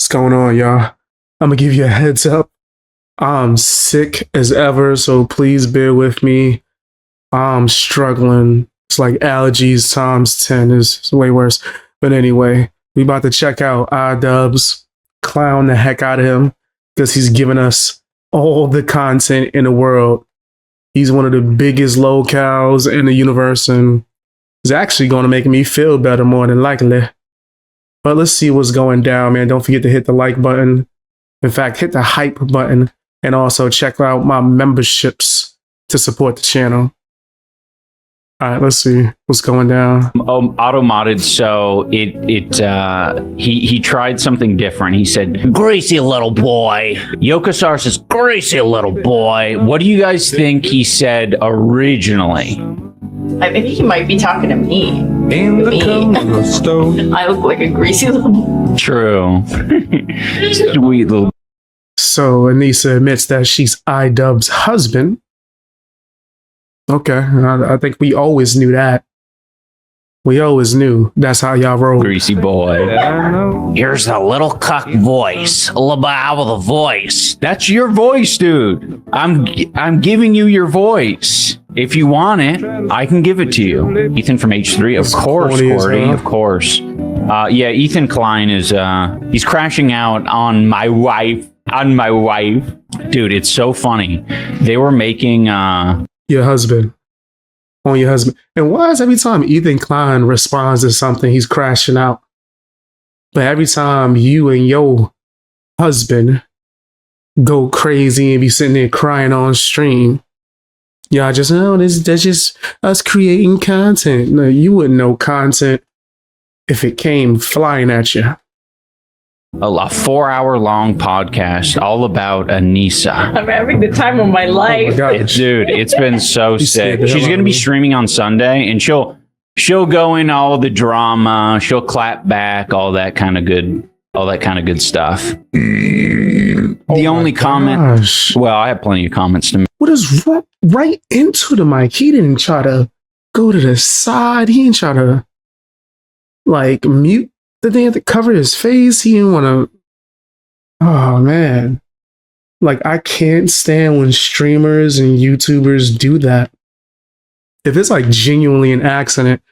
What's going on, y'all? I'm gonna give you a heads up. I'm sick as ever, so please bear with me. I'm struggling. It's like allergies times 10 is way worse. But anyway, we about to check out iDubbbz, clown the heck out of him because he's giving us all the content in the world. He's one of the biggest locals in the universe and is actually going to make me feel better more than likely. But let's see what's going down, man. Don't forget to hit the like button. In fact, hit the hype button and also check out my memberships to support the channel. All right, let's see what's going down. Auto-modded, so he tried something different. He said, "Greasy little boy." Yokosar says, "Greasy little boy." What do you guys think he said originally? I think he might be talking to me. In the corner stone. I look like a greasy little. True. Sweet little. So Anissa admits that she's iDubbbz's husband. Okay, I think we always knew that. We always knew that's how y'all roll. Greasy boy. I know. Here's the little cuck voice. The voice. That's your voice, dude. I'm giving you your voice. If you want it, I can give it to you. Ethan from H3, of course, Cordy, of course. Yeah, Ethan Klein is he's crashing out on my wife. Dude, it's so funny. They were making Your husband. On your husband. And why is every time Ethan Klein responds to something, he's crashing out? But every time you and your husband go crazy and be sitting there crying on stream, y'all just, that's just us creating content. No, you wouldn't know content if it came flying at you. a 4-hour-long podcast all about Anissa. I'm having the time of my life. Oh my gosh. Dude, it's been so sick. She's going to be streaming on Sunday, and she'll go in all the drama. She'll clap back, all that kind of good stuff. The only comment. Gosh. Well, I have plenty of comments to make. What is right into the mic? He didn't try to go to the side. He didn't try to like mute the thing to cover his face. He didn't want to. Oh man. Like, I can't stand when streamers and YouTubers do that. If it's like genuinely an accident,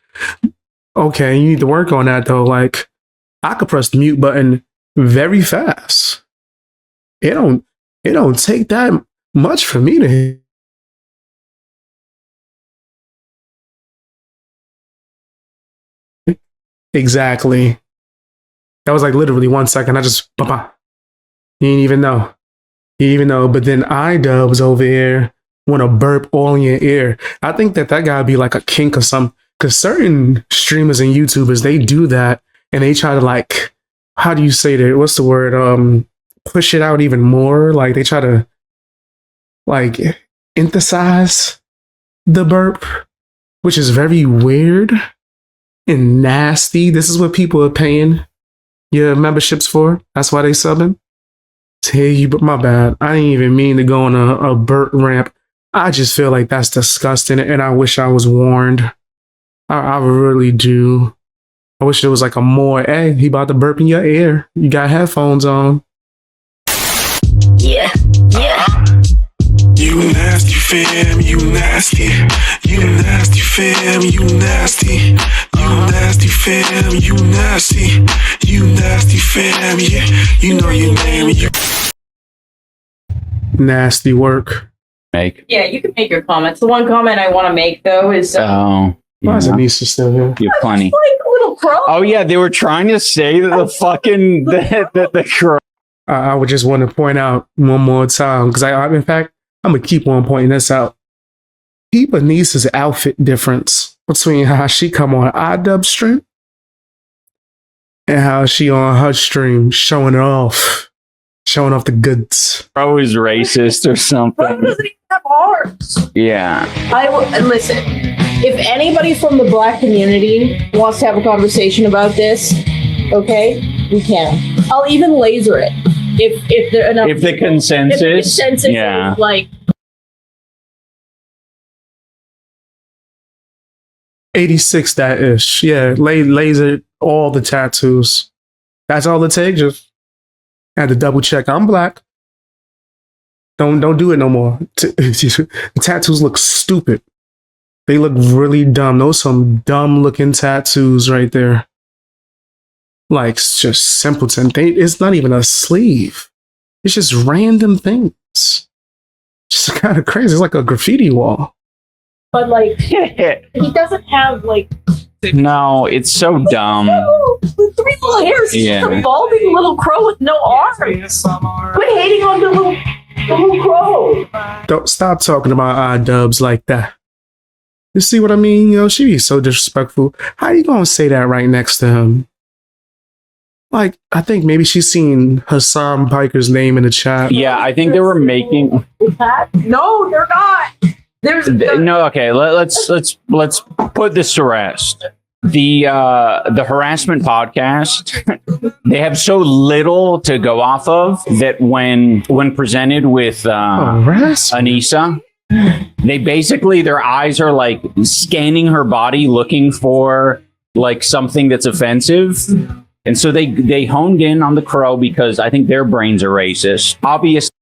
okay, you need to work on that though. Like, I could press the mute button very fast. It don't take that much for me to. Exactly. That was like literally 1 second. I just, bah. You didn't even know. You didn't even know. But then iDubbbz over here want to burp all in your ear. I think that gotta be like a kink or something. Because certain streamers and YouTubers, they do that and they try to like, how do you say that? What's the word? Push it out even more. Like they try to like emphasize the burp, which is very weird and nasty. This is what people are paying your memberships for. That's why they subbing. Tell you, but my bad. I didn't even mean to go on a burp ramp. I just feel like that's disgusting, and I wish I was warned. I really do. I wish there was like a more, hey, he about to burp in your ear. You got headphones on. Yeah. You nasty fam, you nasty. You nasty fam, you nasty. You nasty fam, you nasty. You nasty fam, yeah. You know your name. You Nasty work. Make. Yeah, you can make your comments. The one comment I want to make though is Oh, Why is yeah. Anissa still here? You have plenty. like a little crow. Oh yeah, they were trying to say that the fucking the crow. I would just want to point out one more time, because in fact, I'm going to keep on pointing this out. Peep Anissa's outfit difference between how she come on iDubbbz stream and how she on her stream showing off the goods. Crow is racist or Crow something. doesn't even have arms. Yeah. Listen. If anybody from the Black community wants to have a conversation about this, okay, we can. I'll even laser it if there enough. If the people- consensus, if the consensus yeah. is like 86 that ish. Yeah, laser all the tattoos. That's all it takes. Just I had to double check. I'm black. Don't do it no more. The tattoos look stupid. They look really dumb. Those some dumb looking tattoos right there. Like just simpleton. It's not even a sleeve. It's just random things. Just kind of crazy. It's like a graffiti wall. But like, he doesn't have like No, it's so dumb. three little hairs. He's just a balding little crow with no arms. Quit hating on the little crow. Don't stop talking about iDubbbz like that. You see what I mean? You know, she be so disrespectful. How you gonna say that right next to him? Like, I think maybe she's seen Hassan Piker's name in the chat. Yeah, I think they were making. No, they're not. No, okay. Let's put this to rest. The harassment podcast, they have so little to go off of that when presented with Anissa, they basically, their eyes are like scanning her body looking for like something that's offensive. And so they honed in on the crow because I think their brains are racist. Obviously.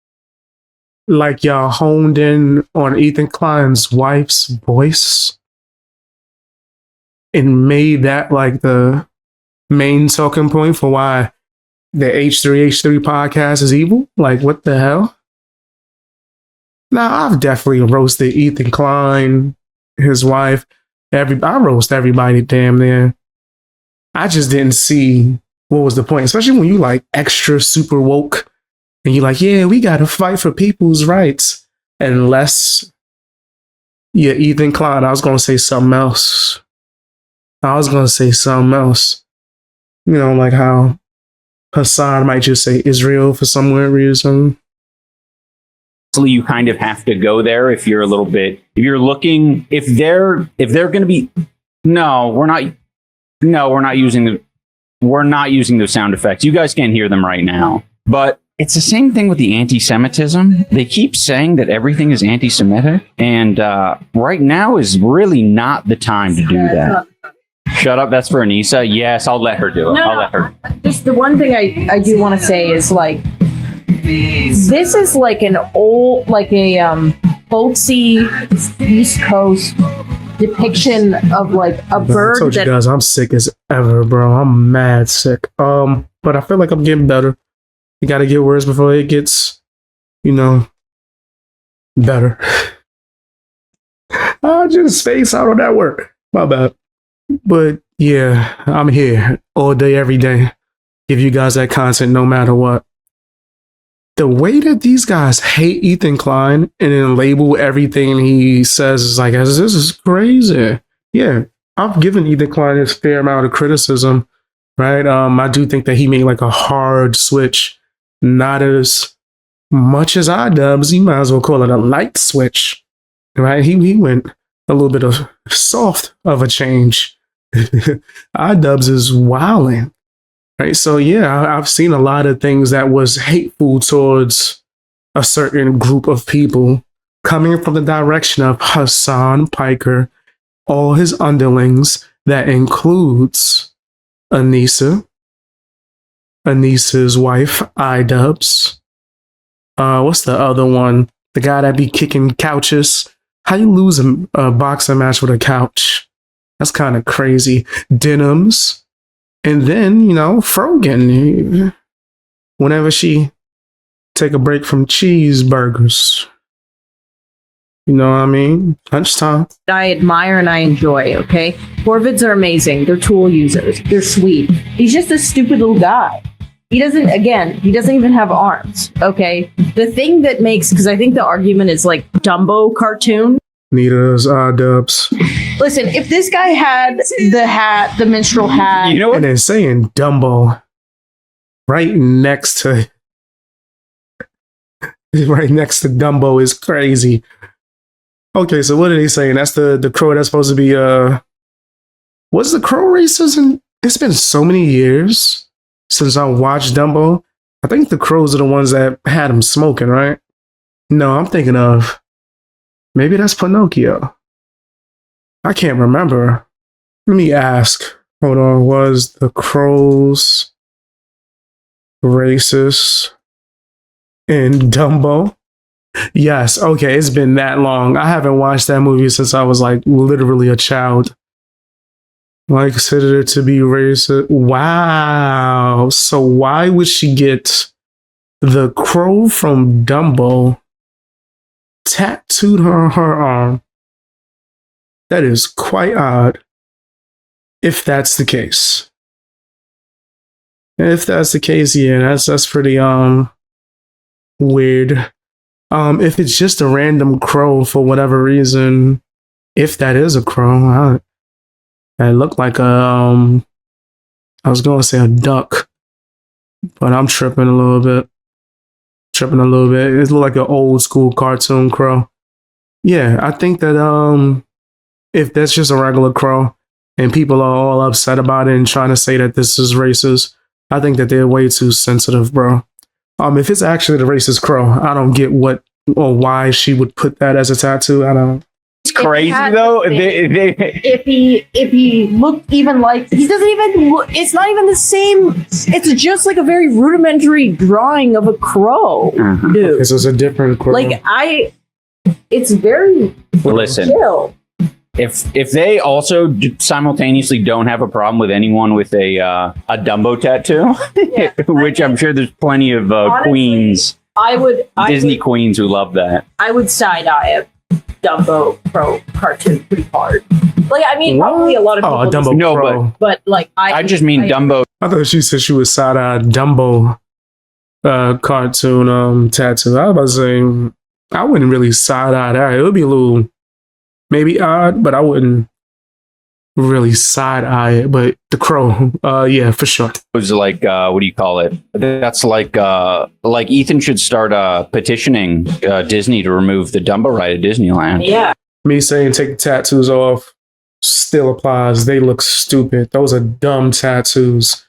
Like y'all honed in on Ethan Klein's wife's voice and made that like the main talking point for why the H3H3 podcast is evil? Like, what the hell? Now, I've definitely roasted Ethan Klein, his wife. I roast everybody damn near. I just didn't see what was the point, especially when you like extra super woke and you're like, yeah, we got to fight for people's rights. Unless you're Ethan Klein, I was going to say something else. You know, like how Hassan might just say Israel for some weird reason. You kind of have to go there if you're a little bit, if you're looking, if they're going to be, we're not using the sound effects. You guys can't hear them right now, but it's the same thing with the anti-Semitism. They keep saying that everything is anti-Semitic, and right now is really not the time to do that. Shut up. That's for Anissa. Yes, I'll let her do it. I'll let her. Just the one thing I do want to say is like, this is like an old, like a folksy East Coast depiction of like a bird. I told you guys I'm sick as ever, bro. I'm mad sick. But I feel like I'm getting better. You gotta get worse before it gets, better. I'll just space out on that word. My bad. But yeah, I'm here all day, every day. Give you guys that content no matter what. The way that these guys hate Ethan Klein and then label everything he says is like, this is crazy. Yeah, I've given Ethan Klein his fair amount of criticism, right? I do think that he made like a hard switch, not as much as iDubbbz. You might as well call it a light switch, right? He went a little bit of soft of a change. iDubbbz is wilding. Right. So, yeah, I've seen a lot of things that was hateful towards a certain group of people coming from the direction of Hassan Piker, all his underlings. That includes Anissa's wife, iDubbbz. What's the other one? The guy that be kicking couches. How you lose a boxing match with a couch? That's kind of crazy. Denims. And then, Frogan, whenever she take a break from cheeseburgers, you know what I mean? Lunchtime. I admire and I enjoy, okay? Corvids are amazing. They're tool users. They're sweet. He's just a stupid little guy. He doesn't even have arms, okay? The thing that makes, because I think the argument is like Dumbo cartoon. Nita's iDubbbz. Listen, if this guy had the minstrel hat, you know what? And then saying Dumbo right next to Dumbo is crazy. Okay, so what are they saying? That's the crow that's supposed to be what's the crow racism? It's been so many years since I watched Dumbo. I think the crows are the ones that had him smoking, right? No, I'm thinking of maybe that's Pinocchio. I can't remember. Let me ask. Hold on. Was the crows racist in Dumbo. Yes, okay, it's been that long. I haven't watched that movie since I was like literally a child. I consider it to be racist. Wow. So why would she get the crow from Dumbo tattooed on her arm? That is quite odd. If that's the case. If that's the case, yeah, that's pretty weird. If it's just a random crow for whatever reason, if that is a crow, it looked like I was gonna say a duck, but I'm tripping a little bit. It looked like an old school cartoon crow. Yeah, I think that if that's just a regular crow and people are all upset about it and trying to say that this is racist, I think that they're way too sensitive, bro. If it's actually the racist crow, I don't get what or why she would put that as a tattoo. I don't. It's crazy though. If he looked even like, he doesn't even look, it's not even the same. It's just like a very rudimentary drawing of a crow, dude. Okay, so it's a different crow. It's very Listen, chill. if they also simultaneously don't have a problem with anyone with a Dumbo tattoo, Yeah. which I'm sure there's plenty of Honestly, queens, Disney queens who love that. I would side eye a Dumbo Pro cartoon pretty hard. Like, I mean, probably a lot of people. Oh, a Dumbo No, Pro. but like, I just mean Dumbo. I thought she said she was side eye Dumbo cartoon tattoo. I was about to say I wouldn't really side eye that. It would be a little maybe odd, but I wouldn't really side eye it. But the crow, yeah, for sure. It was like what do you call it? That's like Ethan should start petitioning Disney to remove the Dumbo ride at Disneyland. yeah. Me saying take the tattoos off still applies. They look stupid. Those are dumb tattoos.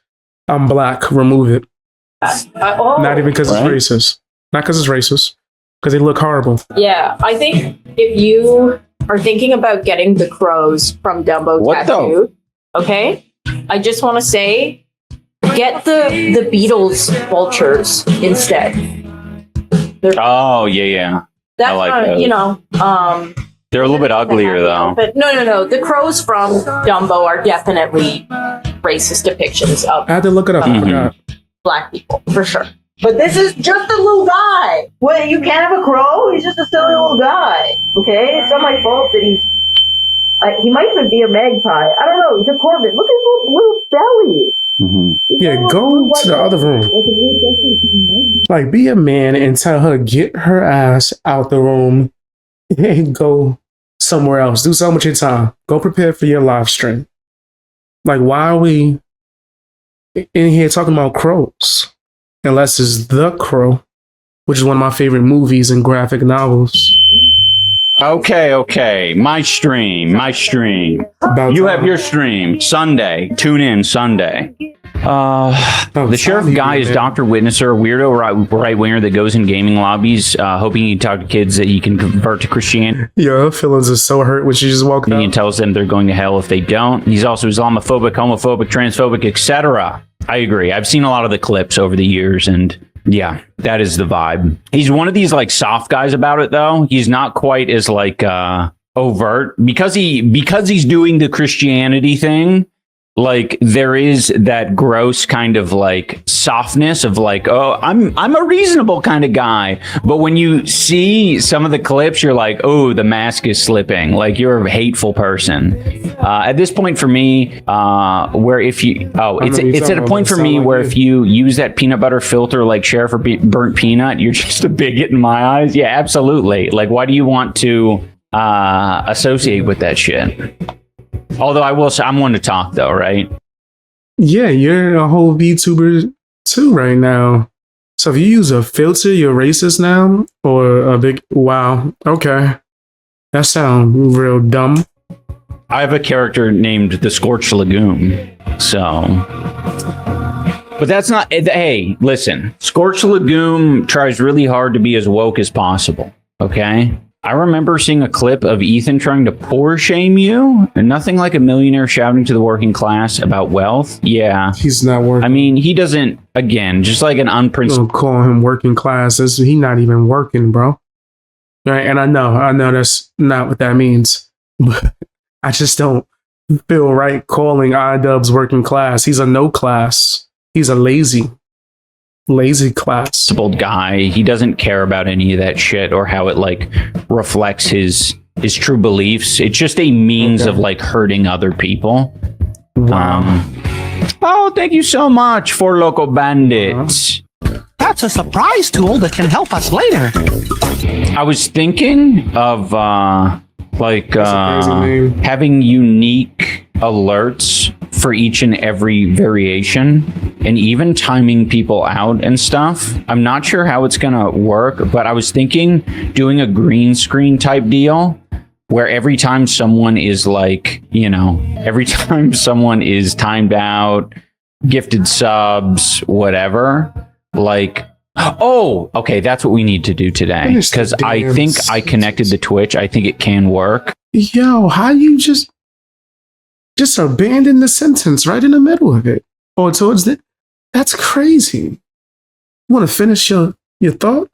I'm black. Remove it. Not even because Right. it's racist. Not because it's racist. Because they look horrible. Yeah, I think if you are thinking about getting the crows from Dumbo What tattooed, okay, I just want to say, get the Beatles vultures instead. Oh yeah. That's I like not, those. They're a little bit uglier though. But no. The crows from Dumbo are definitely racist depictions of I had to look it up. I forgot. black people, for sure. But this is just a little guy. What, you can't have a crow? He's just a silly little guy. Okay? It's not my fault that he might even be a magpie. I don't know. He's a corvid. Look at his little belly. Yeah, go to the other room. Like, be a man and tell her, get her ass out the room and go somewhere else. Do something with your time. Go prepare for your live stream. Like, why are we in here talking about crows? Unless it's The Crow, which is one of my favorite movies and graphic novels. Okay. My stream. About You time. have your stream Sunday. Tune in Sunday. The sheriff guy is man. Dr. Witnesser, a weirdo right winger that goes in gaming lobbies, hoping he can talk to kids that he can convert to Christianity. Yeah, her feelings are so hurt when she just walked And out. tells them they're going to hell if they don't. He's also Islamophobic, homophobic, transphobic, etc. I agree. I've seen a lot of the clips over the years, and yeah, that is the vibe. He's one of these like soft guys about it, though. He's not quite as like overt because he's doing the Christianity thing. Like there is that gross kind of like softness of like, oh, I'm a reasonable kind of guy. But when you see some of the clips, you're like, oh, the mask is slipping. Like you're a hateful person. At this point for me, where if you, it's at a point for me where if you use that peanut butter filter like Sheriff or Burnt Peanut, you're just a bigot in my eyes. Yeah, absolutely. Like, why do you want to associate with that shit? Although I will say, I'm one to talk though, right? Yeah, you're a whole VTuber too right now. So if you use a filter, you're racist now? Or a big, wow, okay. That sounds real dumb. I have a character named the Scorched Lagoon, so... But that's not... Hey, listen. Scorched Lagoon tries really hard to be as woke as possible, okay? I remember seeing a clip of Ethan trying to poor shame you, and nothing like a millionaire shouting to the working class about wealth. Yeah. He's not working. I mean, he doesn't, again, just like an unprincipled. Don't call him working class. He's not even working, bro. Right? And I know that's not what that means. But I just don't feel right calling iDubbbz working class. He's a no class. He's a lazy class. Guy. He doesn't care about any of that shit or how it like reflects his true beliefs. It's just a means of like hurting other people. Wow. Oh, thank you so much for Local Bandits. That's a surprise tool that can help us later. I was thinking of having unique alerts for each and every variation and even timing people out and stuff. I'm not sure how it's gonna work, but I was thinking doing a green screen type deal where every time someone is like, every time someone is timed out, gifted subs, whatever, like, oh, okay, that's what we need to do today. Because I think I connected the Twitch. I think it can work. Yo, how you just abandon the sentence right in the middle of it? Or towards the... That's crazy. You want to finish your thought?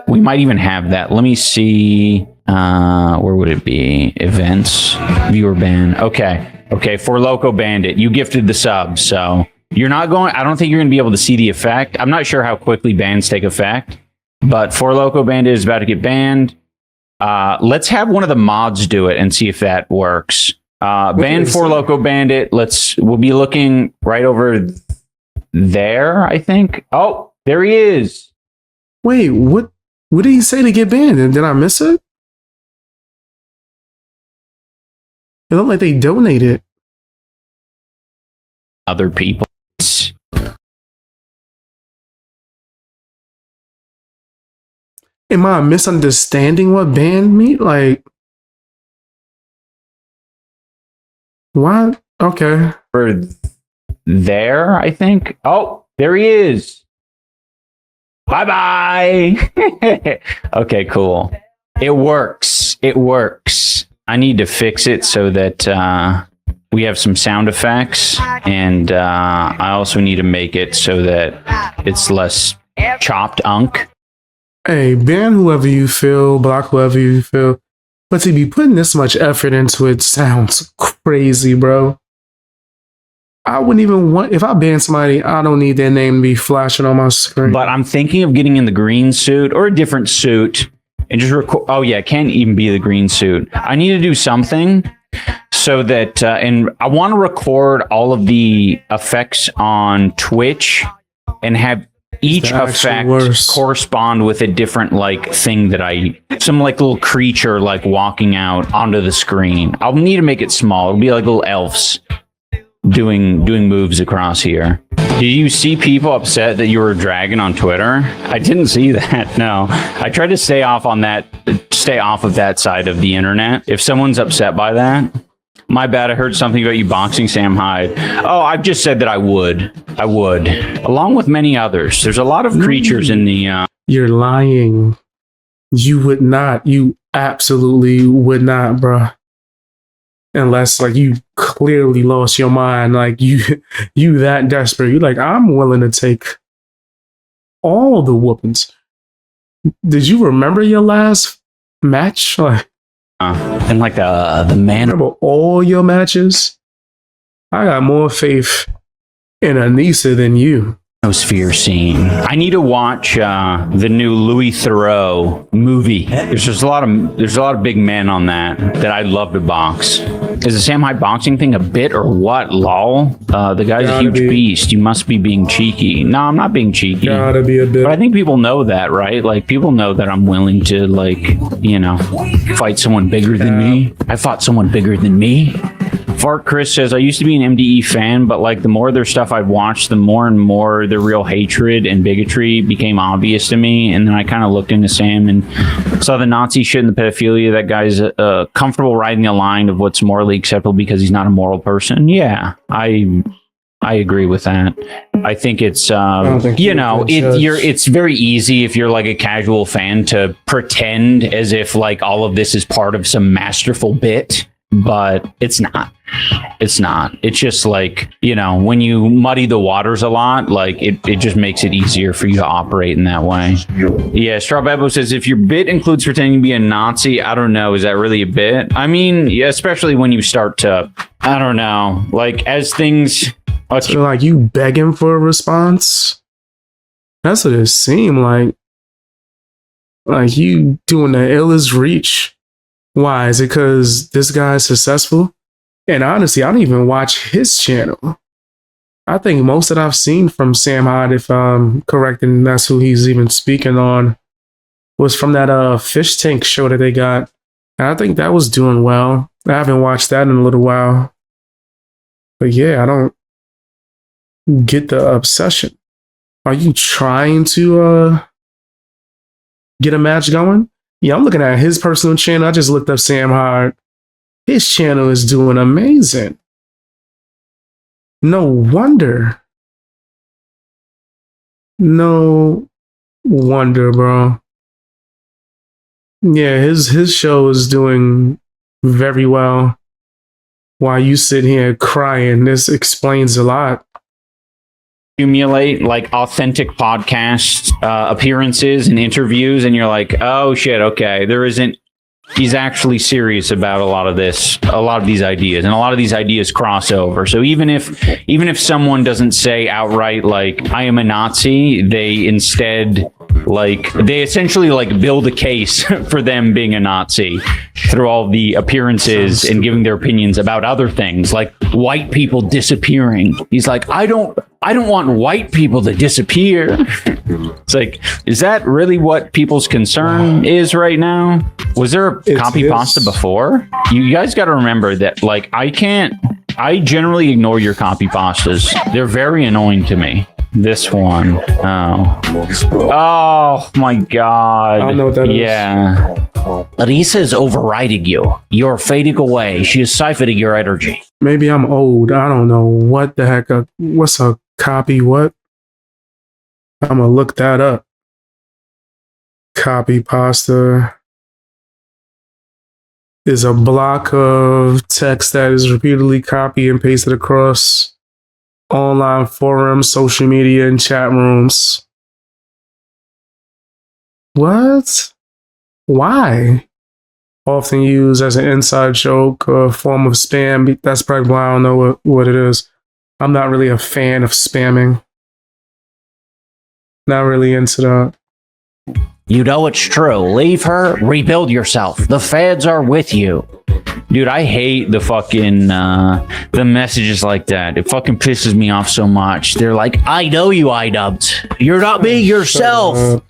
We might even have that. Let me see. Where would it be? Events, viewer ban. Okay. For Loco Bandit, you gifted the sub, so you're not going. I don't think you're going to be able to see the effect. I'm not sure how quickly bans take effect, but For Loco Bandit is about to get banned. Let's have one of the mods do it and see if that works. Ban For Loco Bandit. We'll be looking right over there, I think. Oh, there he is. Wait, what did he say to get banned? And did I miss it? It looked like they donated. Other people. Am I misunderstanding what banned me? Like, what? Okay. For there, I think. Oh, there he is. Bye-bye. Okay, cool. It works. I need to fix it so that we have some sound effects, and I also need to make it so that it's less chopped unk. Hey, ban whoever you feel, block whoever you feel. But to be putting this much effort into it sounds crazy, bro. I wouldn't even want, if I ban somebody, I don't need their name to be flashing on my screen. But I'm thinking of getting in the green suit or a different suit and just record. Oh yeah, it can't even be the green suit. I need to do something so that, and I want to record all of the effects on Twitch and have each effect correspond with a different like thing that some like little creature like walking out onto the screen. I'll need to make it small. It'll be like little elves doing moves across here. Did you see people upset that you were dragging on Twitter? I didn't see that. No, I tried to stay off of that side of the internet. If someone's upset by that, my bad. I heard something about you boxing Sam Hyde. Oh, I've just said that I would, along with many others. There's a lot of creatures in the. You're lying. You would not. You absolutely would not, bruh. Unless like you clearly lost your mind, like you that desperate. You're like, I'm willing to take all the whoopings. Did you remember your last match? Like, and like the man. Remember all your matches? I got more faith in Anissa than you. Sphere scene. I need to watch the new Louis Theroux movie. There's a lot of big men on that I'd love to box. Is the Sam Hyde boxing thing a bit or what? Lol. The guy's a huge beast. You must be being cheeky. No, I'm not being cheeky. Gotta be a bit. But I think people know that, right? Like people know that I'm willing to fight someone bigger than me. I fought someone bigger than me. Fart Chris says, I used to be an MDE fan, but like the more of their stuff I've watched, the more and more their real hatred and bigotry became obvious to me. And then I kind of looked into Sam and saw the Nazi shit and the pedophilia. That guy's comfortable riding the line of what's morally acceptable because he's not a moral person. Yeah, I I agree with that. I think it's don't think you you're a know, good judge. it's very easy if you're like a casual fan to pretend as if like all of this is part of some masterful bit, but it's not. It's not. It's just like, you know, when you muddy the waters a lot, like it just makes it easier for you to operate in that way. Yeah, Strawbebo says, if your bit includes pretending to be a Nazi, I don't know, is that really a bit? I mean, yeah, especially when you start to, I don't know, like as things... So like you begging for a response? That's what it seemed like. Like you doing the illest reach. Why? Is it because this guy's successful? And honestly, I don't even watch his channel. I think most that I've seen from Sam Hyde, if I'm correct, and that's who he's even speaking on, was from that fish tank show that they got. And I think that was doing well. I haven't watched that in a little while. But yeah, I don't get the obsession. Are you trying to get a match going? Yeah, I'm looking at his personal channel. I just looked up Sam Hyde. His channel is doing amazing. No wonder. No wonder, bro. Yeah, his show is doing very well. While you sit here crying, this explains a lot. Accumulate like authentic podcast appearances and interviews, and you're like, oh shit, okay, he's actually serious about a lot of these ideas, and a lot of these ideas cross over. So even if someone doesn't say outright like I am a Nazi, they instead they essentially like build a case for them being a Nazi through all the appearances and giving their opinions about other things like white people disappearing. He's like, I don't want white people to disappear. It's like, is that really what people's concern is right now? Was there a copy pasta before? You guys got to remember that, like, I generally ignore your copy pastas. They're very annoying to me. This one. Oh my God. I don't know what that is. Yeah. Lisa is overriding you. You're fading away. She is siphoning your energy. Maybe I'm old. I don't know what the heck. What's a copy? What? I'm gonna look that up. Copy pasta is a block of text that is repeatedly copied and pasted across online forums, social media, and chat rooms. What? Why? Often used as an inside joke or form of spam. That's probably why I don't know what it is. I'm not really a fan of spamming. Not really into that. You know it's true. Leave her, rebuild yourself. The feds are with you. Dude, I hate the fucking, the messages like that. It fucking pisses me off so much. They're like, I know you, iDubbbz. You're not being yourself.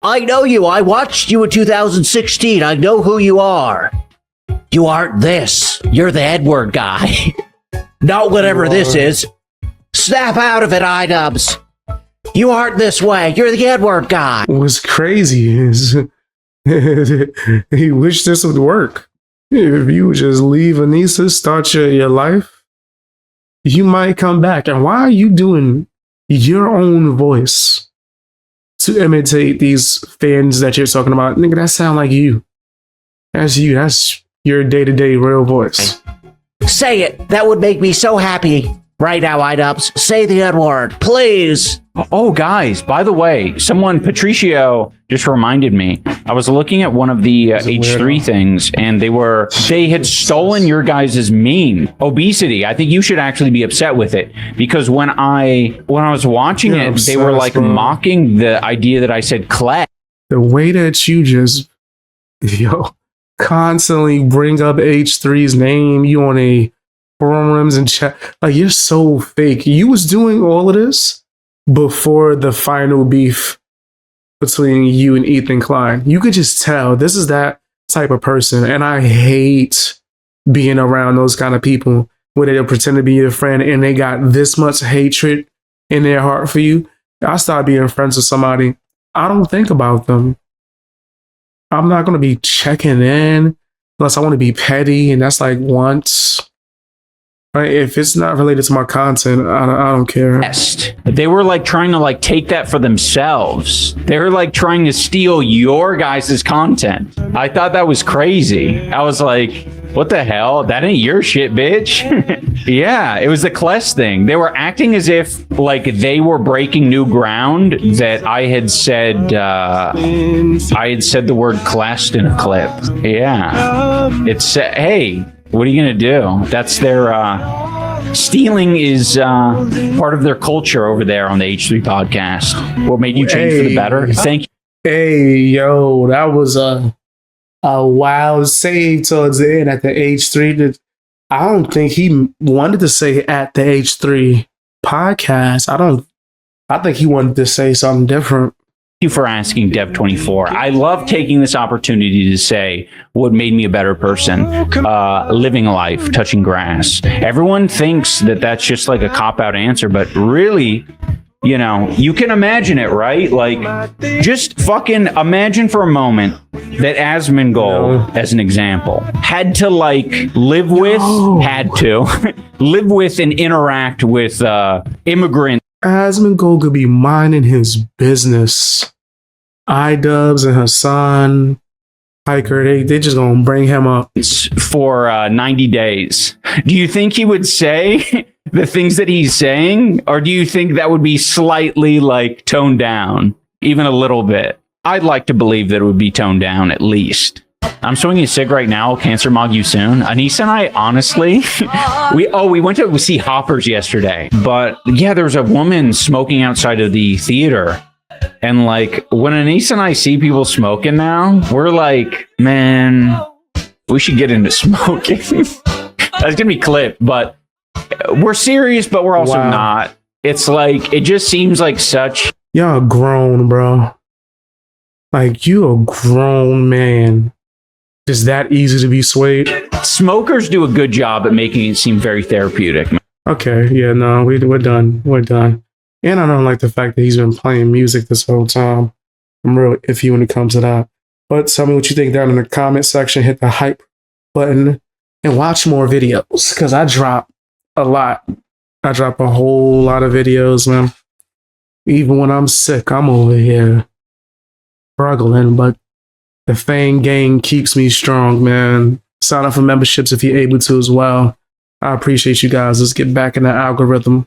I know you. I watched you in 2016. I know who you are. You aren't this. You're the Edward guy. Not whatever this is. Snap out of it, iDubbbz. You aren't this way. You're the Edward guy. What's crazy is he wished this would work. If you would just leave Anissa, start your life, you might come back. And why are you doing your own voice to imitate these fans that you're talking about? Nigga, that sound like you. That's you. That's your day-to-day real voice. Say it. That would make me so happy. Right now, iDubbbz. Say the N-word, please. Oh, guys, by the way, Patricio just reminded me. I was looking at one of the H3 things, and they had stolen your guys' meme, obesity. I think you should actually be upset with it, because when I was watching You're it, they were like obsessed, bro. mocking the idea that I said Clay. The way that you just, constantly bring up H3's name, you on a forums and chat, like you're so fake. You was doing all of this before the final beef between you and Ethan Klein. You could just tell this is that type of person, and I hate being around those kind of people where they pretend to be your friend and they got this much hatred in their heart for you. I start being friends with somebody, I don't think about them. I'm not going to be checking in unless I want to be petty, and that's like once. Right? If it's not related to my content, I don't care. They were like trying to like take that for themselves. They were like trying to steal your guys' content. I thought that was crazy. I was like, what the hell? That ain't your shit, bitch. Yeah, it was the Kless thing. They were acting as if like they were breaking new ground, that I had said the word Kless in a clip. Yeah. It's hey, what are you gonna do? That's their stealing is part of their culture over there on the H3 podcast. What made you change for the better? Thank you. Hey, yo, that was a wild save towards the end at the H3. I don't think he wanted to say at the H3 podcast. I think he wanted to say something different. Thank you for asking, Dev24. I love taking this opportunity to say what made me a better person. Living life, touching grass. Everyone thinks that that's just like a cop-out answer, but really, you know, you can imagine it, right? Like, just fucking imagine for a moment that Asmongold, as an example, had to like live with and interact with immigrants. Asmongold could be minding his business. iDubbbz and Hassan Hiker, they just gonna bring him up For 90 days. Do you think he would say the things that he's saying? Or do you think that would be slightly like toned down? Even a little bit? I'd like to believe that it would be toned down at least. I'm swinging a cig right now. Cancer mog you soon. Anissa and I, honestly, we went to see Hoppers yesterday. But yeah, there was a woman smoking outside of the theater. And like, when Anissa and I see people smoking now, we're like, man, we should get into smoking. That's gonna be clipped, but we're serious, but we're also not. It's like, it just seems like such. Y'all grown, bro. Like, you a grown man. Is that easy to be swayed? Smokers do a good job at making it seem very therapeutic. Okay, yeah, no, we're done. We're done. And I don't like the fact that he's been playing music this whole time. I'm real iffy when it comes to that. But tell me what you think down in the comment section. Hit the hype button and watch more videos, because I drop a lot. I drop a whole lot of videos, man. Even when I'm sick, I'm over here struggling, but the Fang Gang keeps me strong, man. Sign up for memberships if you're able to as well. I appreciate you guys. Let's get back in the algorithm.